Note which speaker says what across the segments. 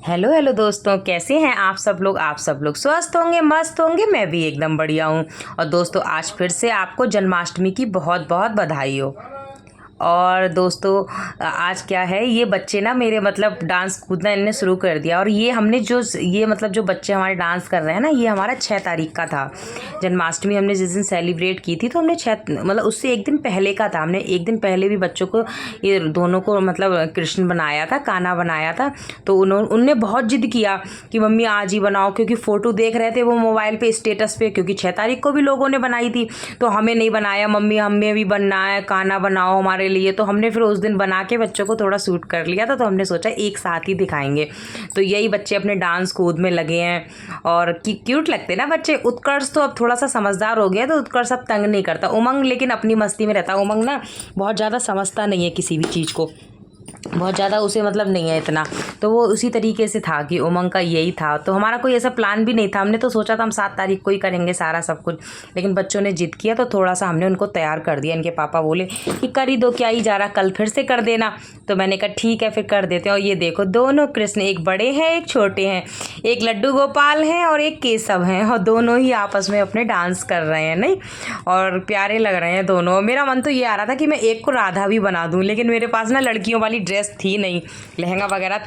Speaker 1: Hello hello दोस्तों, कैसे हैं आप सब लोग स्वस्थ होंगे, मस्त होंगे। मैं भी एकदम बढ़िया हूँ। और दोस्तों, आज फिर से आपको जन्माष्टमी की बहुत बहुत बधाई हो। और दोस्तों, आज क्या है, ये बच्चे ना मेरे मतलब डांस कूदना इनने शुरू कर दिया। और ये हमने जो बच्चे हमारे डांस कर रहे हैं ना, ये हमारा 6 तारीख का था। जन्माष्टमी हमने जिस दिन सेलिब्रेट की थी, तो हमने मतलब उससे एक दिन पहले का था। हमने एक दिन पहले भी बच्चों को, ये दोनों को मतलब कृष्ण बनाया था, कान्हा बनाया था। तो उनने बहुत जिद किया कि मम्मी आज ही बनाओ, क्योंकि फ़ोटो देख रहे थे वो मोबाइल पे, स्टेटस पे, क्योंकि 6 तारीख को भी लोगों ने बनाई थी। तो हमें नहीं बनाया, मम्मी हमें भी बनना है, कान्हा बनाओ हमारे लिए। तो हमने फिर उस दिन बना के बच्चों को थोड़ा शूट कर लिया था। तो हमने सोचा एक साथ ही दिखाएंगे। तो यही बच्चे अपने डांस कूद में लगे हैं और क्यूट लगते हैं ना बच्चे। उत्कर्ष तो अब थोड़ा सा समझदार हो गया, तो उत्कर्ष अब तंग नहीं करता। उमंग लेकिन अपनी मस्ती में रहता। उमंग ना बहुत ज़्यादा समझता नहीं है किसी भी चीज़ को, बहुत ज़्यादा उसे मतलब नहीं है इतना। तो वो उसी तरीके से था कि उमंग का यही था। तो हमारा कोई ऐसा प्लान भी नहीं था। हमने तो सोचा था हम 7 तारीख को ही करेंगे सारा सब कुछ, लेकिन बच्चों ने जिद किया तो थोड़ा सा हमने उनको तैयार कर दिया। इनके पापा बोले कि कर ही दो, क्या ही जा रहा, कल फिर से कर देना। तो मैंने कहा ठीक है, फिर कर देते हैं। और ये देखो, दोनों कृष्ण, एक बड़े हैं एक छोटे हैं, एक लड्डू गोपाल हैं और एक केशव हैं, और दोनों ही आपस में अपने डांस कर रहे हैं नहीं, और प्यारे लग रहे हैं दोनों। मेरा मन तो ये आ रहा था कि मैं एक को राधा भी बना दूं, लेकिन मेरे पास ना लड़कियों वाली ड्रेस थी नहीं, लहंगा वगैरह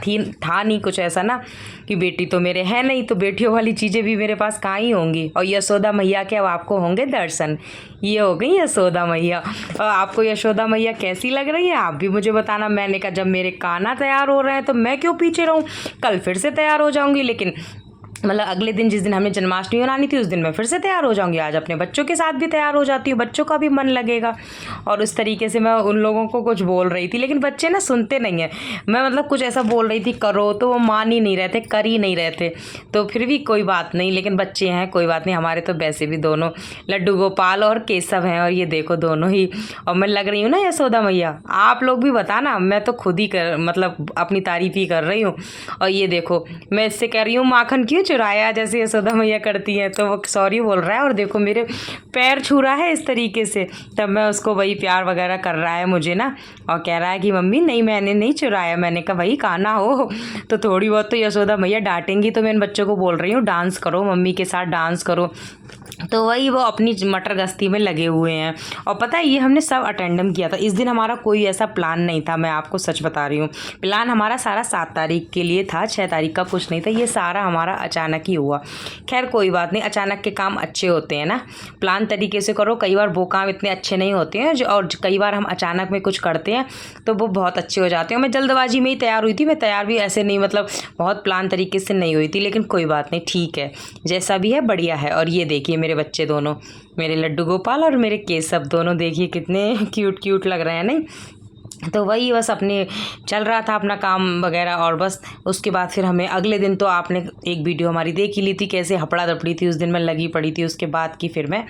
Speaker 1: था नहीं कुछ ऐसा ना, कि बेटी तो मेरे है नहीं, तो बेटियों वाली चीज़ें भी मेरे पास कहाँ ही होंगी। और यशोदा मैया के अब आपको होंगे दर्शन। ये हो गई यशोदा मैया। और आपको यशोदा मैया कैसी लग रही है, आप भी मुझे बताना। मैंने कहा जब मेरे कान्हा तैयार हो रहे हैं तो मैं क्यों पीछे रहूँ, कल फिर से तैयार हो जाऊँगी। लेकिन मतलब अगले दिन, जिस दिन हमें जन्माष्टमी मनानी थी, उस दिन मैं फिर से तैयार हो जाऊंगी। आज अपने बच्चों के साथ भी तैयार हो जाती हूँ, बच्चों का भी मन लगेगा। और उस तरीके से मैं उन लोगों को कुछ बोल रही थी, लेकिन बच्चे ना सुनते नहीं हैं। मैं मतलब कुछ ऐसा बोल रही थी करो, तो वो मान ही नहीं रहते, कर ही नहीं रहते। तो फिर भी कोई बात नहीं, लेकिन बच्चे हैं, कोई बात नहीं। हमारे तो वैसे भी दोनों लड्डू गोपाल और केशव हैं, और ये देखो दोनों ही। और मैं लग रही हूँ ना यशोदा मैया। आप लोग भी बताना, मैं तो खुद ही मतलब अपनी तारीफ ही कर रही हूँ। और ये देखो, मैं इससे कह रही हूँ माखन क्यों चुराया, जैसे यशोदा मैया करती हैं, तो वो सॉरी बोल रहा है। और देखो मेरे पैर छू रहा है इस तरीके से, तब मैं उसको वही प्यार वगैरह कर रहा है मुझे ना। और कह रहा है कि मम्मी नहीं, मैंने नहीं चुराया। मैंने कहा भाई कान्हा हो तो थोड़ी बहुत तो यशोदा मैया डांटेंगी। तो मैं इन बच्चों को बोल रही हूँ डांस करो, मम्मी के साथ डांस करो। तो वही वो अपनी मटर गश्ती में लगे हुए हैं। और पता है, ये हमने सब अटेंडम किया था। इस दिन हमारा कोई ऐसा प्लान नहीं था, मैं आपको सच बता रही हूँ। प्लान हमारा सारा 7 तारीख के लिए था, 6 तारीख का कुछ नहीं था। ये सारा हमारा अचानक ही हुआ। खैर कोई बात नहीं, अचानक के काम अच्छे होते हैं ना। प्लान तरीके से करो, कई बार वो काम इतने अच्छे नहीं होते हैं और कई बार हम अचानक में कुछ करते हैं तो वो बहुत अच्छे हो जाते हैं। मैं जल्दबाजी में ही तैयार हुई थी, मैं तैयार भी ऐसे नहीं मतलब बहुत प्लान तरीके से नहीं हुई थी, लेकिन कोई बात नहीं, ठीक है, जैसा भी है बढ़िया है। और ये देखिए मेरे बच्चे दोनों, मेरे लड्डू गोपाल और मेरे केशव, दोनों देखिए कितने क्यूट क्यूट लग रहे हैं नहीं। तो वही बस अपने चल रहा था अपना काम वगैरह। और बस उसके बाद फिर हमें अगले दिन, तो आपने एक वीडियो हमारी देख ही ली थी कैसे हपड़ा दपड़ी थी उस दिन, मैं लगी पड़ी थी। उसके बाद की फिर मैं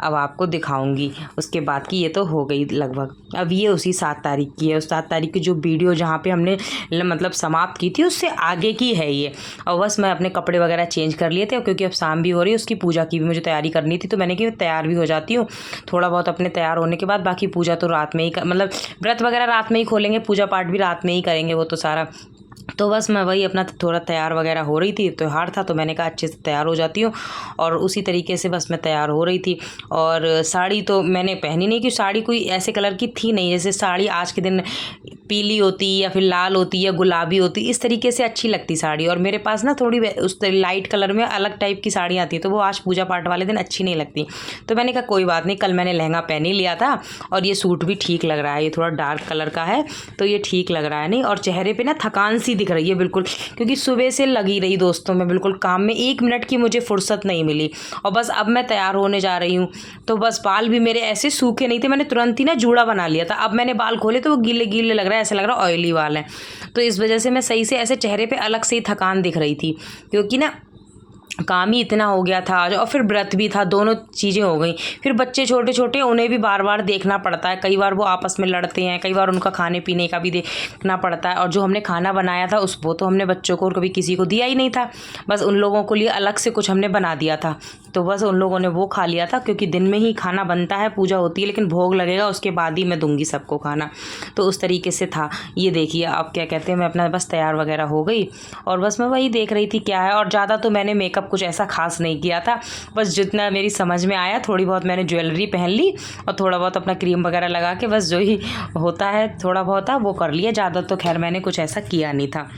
Speaker 1: अब आपको दिखाऊंगी उसके बाद की। ये तो हो गई लगभग, अब ये उसी 7 तारीख की है। उस 7 तारीख की जो वीडियो जहाँ पे हमने मतलब समाप्त की थी, उससे आगे की है ये। और बस मैं अपने कपड़े वगैरह चेंज कर लिए थे, क्योंकि अब शाम भी हो रही है, उसकी पूजा की भी मुझे तैयारी करनी थी। तो मैंने कि तैयार भी हो जाती हूँ थोड़ा बहुत अपने तैयार होने के बाद। बाकी पूजा तो रात में ही मतलब व्रत वगैरह रात में ही खोलेंगे, पूजा पाठ भी रात में ही करेंगे वो तो सारा। तो बस मैं वही अपना थोड़ा तैयार वगैरह हो रही थी, त्यौहार था तो मैंने कहा अच्छे से तैयार हो जाती हूँ। और उसी तरीके से बस मैं तैयार हो रही थी। और साड़ी तो मैंने पहनी नहीं, कि साड़ी कोई ऐसे कलर की थी नहीं। जैसे साड़ी आज के दिन पीली होती या फिर लाल होती या गुलाबी होती, इस तरीके से अच्छी लगती साड़ी। और मेरे पास ना थोड़ी उस लाइट कलर में अलग टाइप की साड़ी आती है, तो वो आज पूजा पाठ वाले दिन अच्छी नहीं लगती। तो मैंने कहा कोई बात नहीं, कल मैंने लहंगा पहन ही लिया था और ये सूट भी ठीक लग रहा है, ये थोड़ा डार्क कलर का है तो ये ठीक लग रहा है नहीं। और चेहरे पे ना थकान सी दिख रही है बिल्कुल, क्योंकि सुबह से लगी रही दोस्तों मैं बिल्कुल काम में, 1 मिनट की मुझे फुर्सत नहीं मिली। और बस अब मैं तैयार होने जा रही हूँ। तो बस बाल भी मेरे ऐसे सूखे नहीं थे, मैंने तुरंत ही ना जूड़ा बना लिया था। अब मैंने बाल खोले तो वो गीले गीले लग रहा है, ऐसा लग रहा है ऑयली बाल है। तो इस वजह से मैं सही से ऐसे चेहरे पे अलग से ही थकान दिख रही थी, क्योंकि ना काम ही इतना हो गया था आज, और फिर व्रत भी था, दोनों चीज़ें हो गई। फिर बच्चे छोटे छोटे, उन्हें भी बार बार देखना पड़ता है। कई बार वो आपस में लड़ते हैं, कई बार उनका खाने पीने का भी देखना पड़ता है। और जो हमने खाना बनाया था वो तो हमने बच्चों को और कभी किसी को दिया ही नहीं था, बस उन लोगों के लिए अलग से कुछ हमने बना दिया था। तो बस उन लोगों ने वो खा लिया था, क्योंकि दिन में ही खाना बनता है, पूजा होती है, लेकिन भोग लगेगा उसके बाद ही मैं दूंगी सबको खाना। तो उस तरीके से था। ये देखिए अब क्या कहते हैं, मैं अपना बस तैयार वगैरह हो गई और बस मैं वही देख रही थी क्या है। और ज़्यादा तो मैंने मेकअप कुछ ऐसा खास नहीं किया था, बस जितना मेरी समझ में आया थोड़ी बहुत मैंने ज्वेलरी पहन ली और थोड़ा बहुत अपना क्रीम वगैरह लगा के बस जो ही होता है थोड़ा बहुत था वो कर लिया। ज़्यादा तो खैर मैंने कुछ ऐसा किया नहीं था।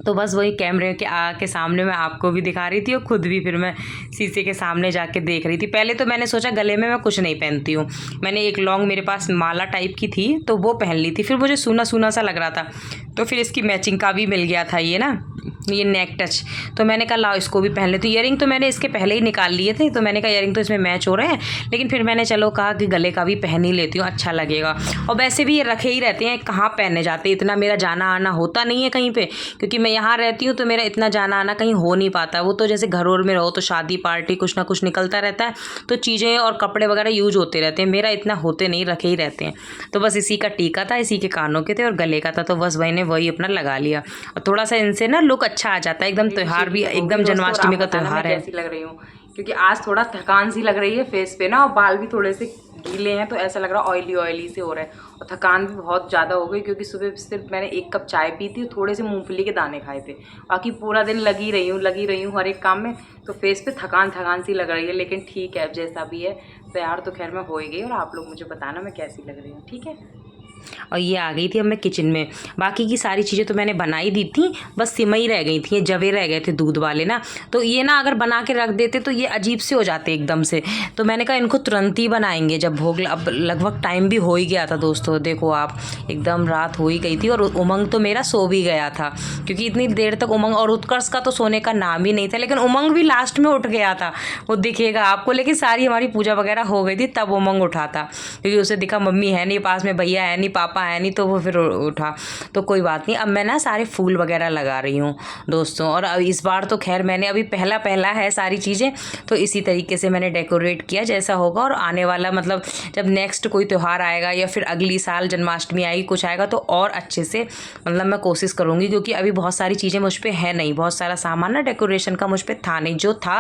Speaker 1: तो बस वही कैमरे के सामने मैं आपको भी दिखा रही थी और खुद भी फिर मैं शीशे के सामने जाके देख रही थी। पहले तो मैंने सोचा गले में मैं कुछ नहीं पहनती हूँ, मैंने एक लॉन्ग मेरे पास माला टाइप की थी तो वो पहन ली थी। फिर मुझे सूना सूना सा लग रहा था, तो फिर इसकी मैचिंग का भी मिल गया था ये ना, ये नेक टच। तो मैंने कहा लाओ इसको भी पहन ले। तो ईयरिंग तो मैंने इसके पहले ही निकाल लिए थे, तो मैंने कहा ईयरिंग तो इसमें मैच हो रहे हैं, लेकिन फिर मैंने चलो कहा कि गले का भी पहन ही लेती हूँ, अच्छा लगेगा। और वैसे भी ये रखे ही रहते हैं, कहाँ पहनने जाते, इतना मेरा जाना आना होता नहीं है कहीं पे, क्योंकि मैं यहाँ रहती हूँ तो मेरा इतना जाना आना कहीं हो नहीं पाता। वो तो जैसे घर और में रहो तो शादी पार्टी कुछ ना कुछ निकलता रहता है, तो चीज़ें और कपड़े वगैरह यूज होते रहते हैं, मेरा इतना होते नहीं, रखे ही रहते हैं। तो बस इसी का टीका था, इसी के कानों के थे और गले का था, तो बस मैंने वही अपना लगा लिया। और थोड़ा सा इनसे ना लुक अच्छा आ जाता है, एकदम त्यौहार भी, एकदम जन्माष्टमी का त्यौहार है। कैसी लग रही हूँ, क्योंकि आज थोड़ा थकान सी लग रही है फेस पे ना, और बाल भी थोड़े से गीले हैं तो ऐसा लग रहा है ऑयली ऑयली से हो रहा है, और थकान भी बहुत ज़्यादा हो गई, क्योंकि सुबह सिर्फ मैंने 1 कप चाय पी थी, थोड़े से मूंगफली के दाने खाए थे, बाकी पूरा दिन लगी रही हूँ हर एक काम में। तो फेस पे थकान थकान सी लग रही है, लेकिन ठीक है अब जैसा भी है, तैयार तो खैर मैं हो ही गई। और आप लोग मुझे बताना मैं कैसी लग रही हूँ, ठीक है। और ये आ गई थी अब मैं किचन में, बाकी की सारी चीज़ें तो मैंने बनाई दी थी, बस सिमई रह गई थी, ये जवे रह गए थे दूध वाले ना, तो ये ना अगर बना के रख देते तो ये अजीब से हो जाते एकदम से। तो मैंने कहा इनको तुरंत ही बनाएंगे जब भोग, अब लगभग टाइम भी हो ही गया था दोस्तों, देखो आप एकदम रात हो ही गई थी। और उमंग तो मेरा सो भी गया था, क्योंकि इतनी देर तक उमंग, और उत्कर्ष का तो सोने का नाम ही नहीं था, लेकिन उमंग भी लास्ट में उठ गया था, वो दिखेगा आपको। लेकिन सारी हमारी पूजा वगैरह हो गई थी तब उमंग उठा था, क्योंकि उसे दिखा मम्मी है नहीं पास में, भैया है नहीं, पापा है नहीं, तो वो फिर उठा। तो कोई बात नहीं, अब मैं ना सारे फूल वगैरह लगा रही हूँ दोस्तों। और अब इस बार तो खैर मैंने अभी पहला है सारी चीज़ें, तो इसी तरीके से मैंने डेकोरेट किया जैसा होगा। और आने वाला मतलब जब नेक्स्ट कोई त्यौहार आएगा या फिर अगली साल जन्माष्टमी आएगी कुछ आएगा, तो और अच्छे से मतलब मैं कोशिश करूँगी, क्योंकि अभी बहुत सारी चीज़ें मुझ पर है नहीं, बहुत सारा सामान ना डेकोरेशन का मुझ पर था नहीं, जो था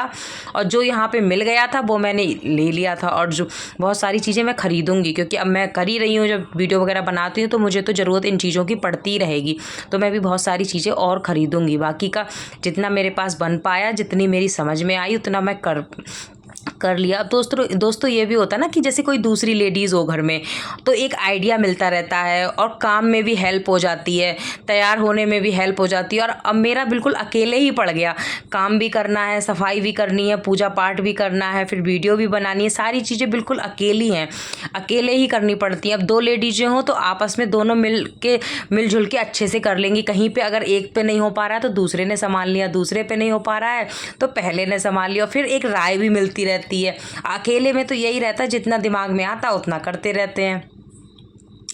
Speaker 1: और जो यहाँ पे मिल गया था वो मैंने ले लिया था। और जो बहुत सारी चीज़ें मैं खरीदूंगी, क्योंकि अब मैं कर ही रही हूँ, जब वीडियो वगैरह बनाती हूँ तो मुझे तो ज़रूरत इन चीज़ों की पड़ती ही रहेगी, तो मैं भी बहुत सारी चीज़ें और ख़रीदूँगी। बाकी का जितना मेरे पास बन पाया, जितनी मेरी समझ में आई उतना मैं कर लिया। अब दोस्तों ये भी होता है ना कि जैसे कोई दूसरी लेडीज़ हो घर में, तो एक आइडिया मिलता रहता है और काम में भी हेल्प हो जाती है, तैयार होने में भी हेल्प हो जाती है। और अब मेरा बिल्कुल अकेले ही पड़ गया, काम भी करना है, सफाई भी करनी है, पूजा पाठ भी करना है, फिर वीडियो भी बनानी है, सारी चीज़ें बिल्कुल अकेली हैं, अकेले ही करनी पड़ती हैं। अब 2 लेडीज़ें हों तो आपस में दोनों मिलजुल के अच्छे से कर लेंगी। कहीं पे अगर एक पे नहीं हो पा रहा है तो दूसरे ने संभाल लिया, दूसरे पे नहीं हो पा रहा है तो पहले ने संभाल लिया, फिर एक राय भी मिलती रहती है। अकेले में तो यही रहता है, जितना दिमाग में आता उतना करते रहते हैं।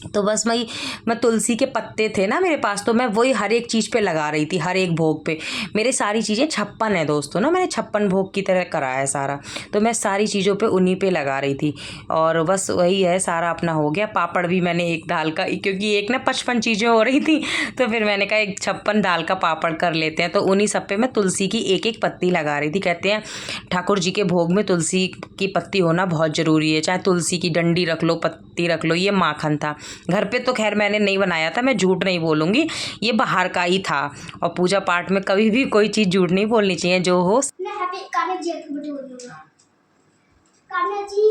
Speaker 1: तो बस मैं तुलसी के पत्ते थे ना मेरे पास, तो मैं वही हर एक चीज़ पे लगा रही थी, हर एक भोग पे। मेरे सारी चीज़ें 56 है दोस्तों ना, मैंने 56 भोग की तरह कराया है सारा, तो मैं सारी चीज़ों पे उन्हीं पे लगा रही थी। और बस वही है, सारा अपना हो गया। पापड़ भी मैंने एक दाल का, क्योंकि एक ना 55 चीज़ें हो रही थी, तो फिर मैंने कहा एक 56 दाल का पापड़ कर लेते हैं। तो उन्हीं सब पे मैं तुलसी की एक एक पत्ती लगा रही थी। कहते हैं ठाकुर जी के भोग में तुलसी की पत्ती होना बहुत ज़रूरी है, चाहे तुलसी की डंडी रख लो, पत्ती रख लो। ये माखन था, घर पे तो खैर मैंने नहीं बनाया था, मैं झूठ नहीं बोलूँगी, ये बाहर का ही था। और पूजा पाठ में कभी भी कोई चीज़ झूठ नहीं बोलनी चाहिए, जो हो।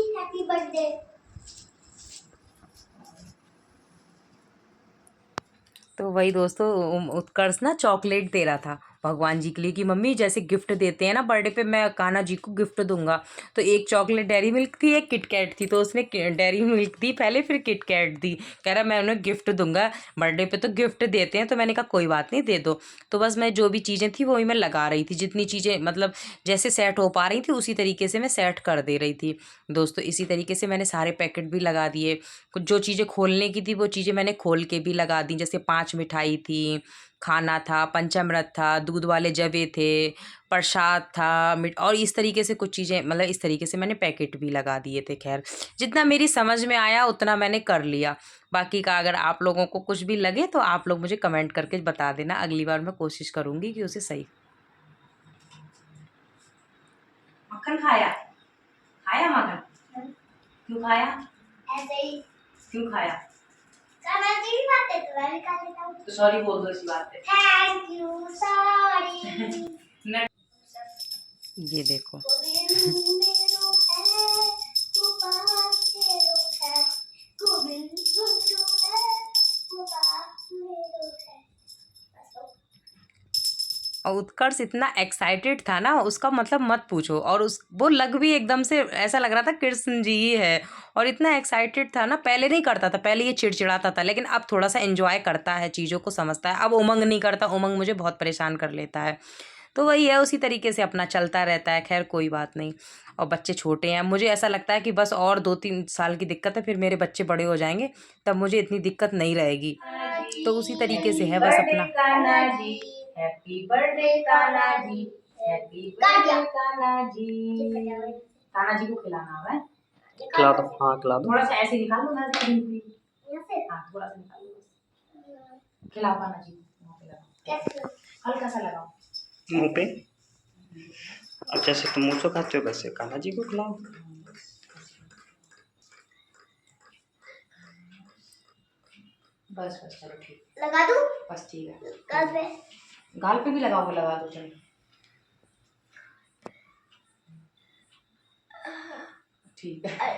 Speaker 1: Happy birthday. तो वही दोस्तों उत्कर्ष ना चॉकलेट दे रहा था भगवान जी के लिए, कि मम्मी जैसे गिफ्ट देते हैं ना बर्थडे पे, मैं कान्हा जी को गिफ्ट दूंगा। तो एक चॉकलेट डेयरी मिल्क थी, एक किटकैट थी, तो उसने डेयरी मिल्क दी पहले, फिर किटकैट दी, कह रहा मैं उन्हें गिफ्ट दूंगा, बर्थडे पे तो गिफ्ट देते हैं। तो मैंने कहा कोई बात नहीं, दे दो। तो बस मैं जो भी चीज़ें थी वही मैं लगा रही थी, जितनी चीज़ें मतलब जैसे सेट हो पा रही थी उसी तरीके से मैं सेट कर दे रही थी दोस्तों। इसी तरीके से मैंने सारे पैकेट भी लगा दिए, कुछ जो चीज़ें खोलने की थी वो चीज़ें मैंने खोल के भी लगा दी, जैसे 5 मिठाई थी, खाना था, पंचामृत था, दूध वाले जवे थे, प्रसाद था, और इस तरीके से कुछ चीज़ें, मतलब इस तरीके से मैंने पैकेट भी लगा दिए थे। खैर जितना मेरी समझ में आया उतना मैंने कर लिया। बाकी का अगर आप लोगों को कुछ भी लगे तो आप लोग मुझे कमेंट करके बता देना, अगली बार मैं कोशिश करूँगी कि उसे सही। मक्खन खाया? खाया मक्खन? क्यों खाया?
Speaker 2: ऐसे ही।
Speaker 1: क्यों खाया?
Speaker 2: खाना की बात है तो मैं भी खा लेता हूँ।
Speaker 1: तो सॉरी बोल दो इसी बात पे।
Speaker 2: Thank you sorry.
Speaker 1: ये देखो और उत्कर्ष इतना एक्साइटेड था ना, उसका मतलब मत पूछो। और उस वो लग भी एकदम से ऐसा लग रहा था कृष्ण जी ही है। और इतना एक्साइटेड था ना, पहले नहीं करता था, पहले ये चिड़चिड़ाता था, लेकिन अब थोड़ा सा एंजॉय करता है, चीज़ों को समझता है। अब उमंग नहीं करता, उमंग मुझे बहुत परेशान कर लेता है। तो वही है, उसी तरीके से अपना चलता रहता है। खैर कोई बात नहीं। और बच्चे छोटे हैं, मुझे ऐसा लगता है कि बस और 2-3 साल की दिक्कत है, फिर मेरे बच्चे बड़े हो जाएंगे, तब मुझे इतनी दिक्कत नहीं रहेगी। तो उसी तरीके से है बस अपना। Happy birthday Kanha ji, happy birthday Kanha ji. Kanha ji को खिलाना है।
Speaker 3: खिला दो, हाँ खिला दो।
Speaker 1: थोड़ा सा ऐसे निकाल लो, हाँ थोड़ा सा निकाल लो, खिलाओ कान्हा जी को, हल्का सा लगाओ
Speaker 3: मुँह पे। अब जैसे तुम मुझको खाते हो वैसे कान्हा जी को खिलाओ।
Speaker 1: बस बस चलो ठीक,
Speaker 2: लगा दूं?
Speaker 1: बस ठीक है।
Speaker 2: गाल पे?
Speaker 1: गाल पे भी लगाओगे? लगा दो चलो ठीक है।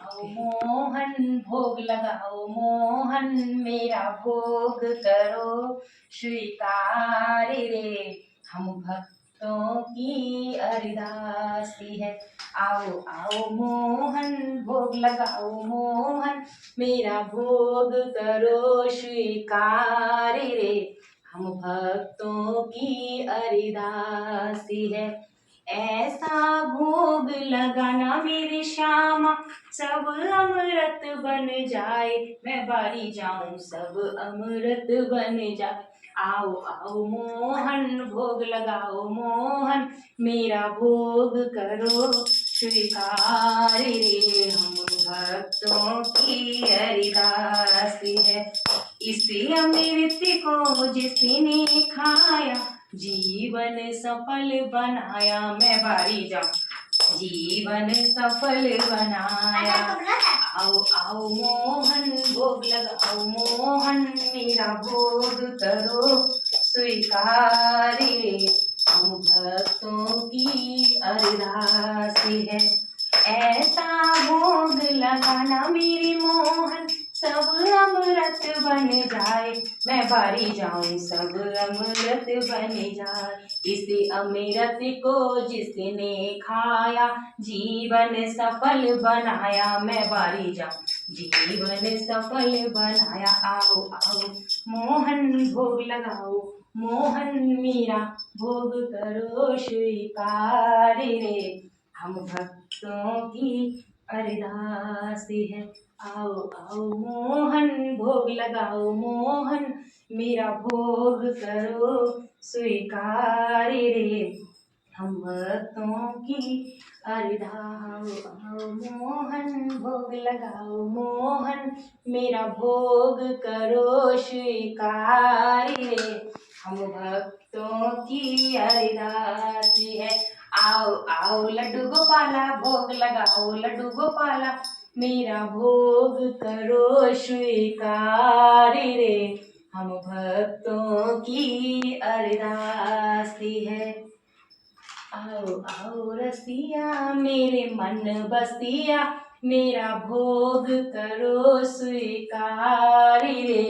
Speaker 1: आओ मोहन भोग लगाओ, मोहन मेरा भोग करो स्वीकार रे, हम भक्तों की अरदासी है। आओ आओ मोहन भोग लगाओ, मोहन मेरा भोग करो स्वीकार रे, हम भक्तों की अरदासी है। ऐसा भोग लगाना मेरे श्यामा, सब अमृत बन जाए, मैं बारी जाऊं सब अमृत बन जाए। आओ आओ मोहन भोग लगाओ, मोहन मेरा भोग करो स्वीकार रे, हम भक्तों की अरदास है। इसी अमृत को जिसने खाया, जीवन सफल बनाया, मैं बारी जाऊं जीवन सफल बनाया। आओ आओ मोहन भोग लगाओ, मोहन मेरा भोग करो स्वीकार रे, हम भक्तों की अरदास है। ऐसा भोग लगाना मेरे मोहन, सब अमृत बन जाए, मैं बारी जाऊं सब अमृत बन जाए। इस अमृत को जिसने खाया, जीवन सफल बनाया, मैं बारी जाऊं जीवन सफल बनाया। आओ आओ मोहन भोग लगाओ, मोहन मेरा भोग करो स्वीकार रे, हम भक्तों की अरदास है। आओ आओ मोहन भोग लगाओ, मोहन मेरा भोग करो स्वीकार रे, हम भक्तों की अरदास। आओ मोहन भोग लगाओ, मोहन मेरा भोग करो स्वीकार रे, हम भक्तों की अरदास है। आओ आओ लड्डू गोपाला भोग लगाओ, लड्डू गोपाला मेरा भोग करो स्वीकार रे, हम भक्तों की अरदास है। आओ आओ रसिया मेरे मन बसिया, मेरा भोग करो स्वीकार रे,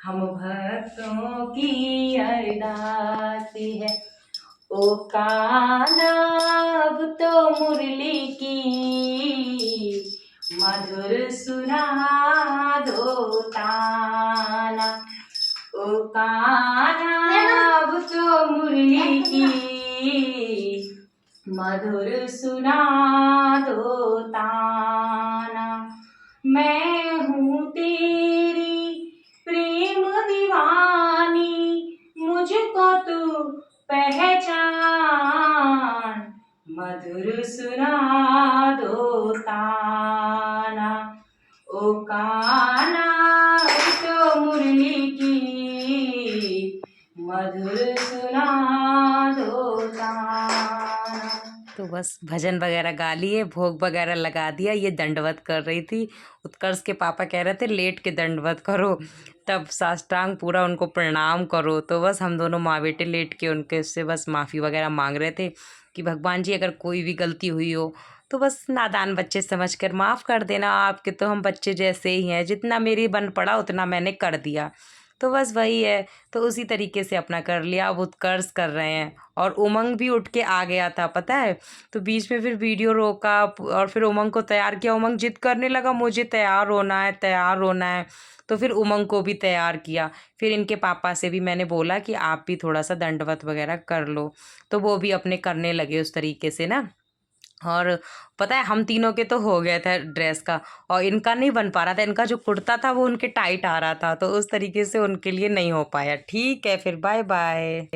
Speaker 1: हम भक्तों की अरदास है। ओ कान्हा अब तो मुरली की मधुर सुना दो ताना, ओ कान्हा अब तो मुरली की मधुर सुना दो ताना। मैं हूँ तेरी प्रेम दीवानी, मुझको तू पहचान, मधुर सुना दो ताना। ओ कान्हा तो मुरली की मधुर सुना दो ताना। तो बस भजन वगैरह गा लिए, भोग वगैरह लगा दिया। ये दंडवत कर रही थी। उत्कर्ष के पापा कह रहे थे लेट के दंडवत करो, तब साष्टांग पूरा उनको प्रणाम करो। तो बस हम दोनों माँ बेटे लेट के उनके से बस माफ़ी वगैरह मांग रहे थे कि भगवान जी अगर कोई भी गलती हुई हो तो बस नादान बच्चे समझकर माफ़ कर देना। आपके तो हम बच्चे जैसे ही हैं, जितना मेरी बन पड़ा उतना मैंने कर दिया। तो बस वही है, तो उसी तरीके से अपना कर लिया। अब उत्कर्ष कर रहे हैं और उमंग भी उठ के आ गया था, पता है। तो बीच में फिर वीडियो रोका और फिर उमंग को तैयार किया। उमंग जिद करने लगा मुझे तैयार होना है, तैयार होना है। तो फिर उमंग को भी तैयार किया। फिर इनके पापा से भी मैंने बोला कि आप भी थोड़ा सा दंडवत वगैरह कर लो, तो वो भी अपने करने लगे उस तरीके से ना। और पता है हम तीनों के तो हो गया था ड्रेस का, और इनका नहीं बन पा रहा था। इनका जो कुर्ता था वो उनके टाइट आ रहा था, तो उस तरीके से उनके लिए नहीं हो पाया। ठीक है, फिर बाय बाय।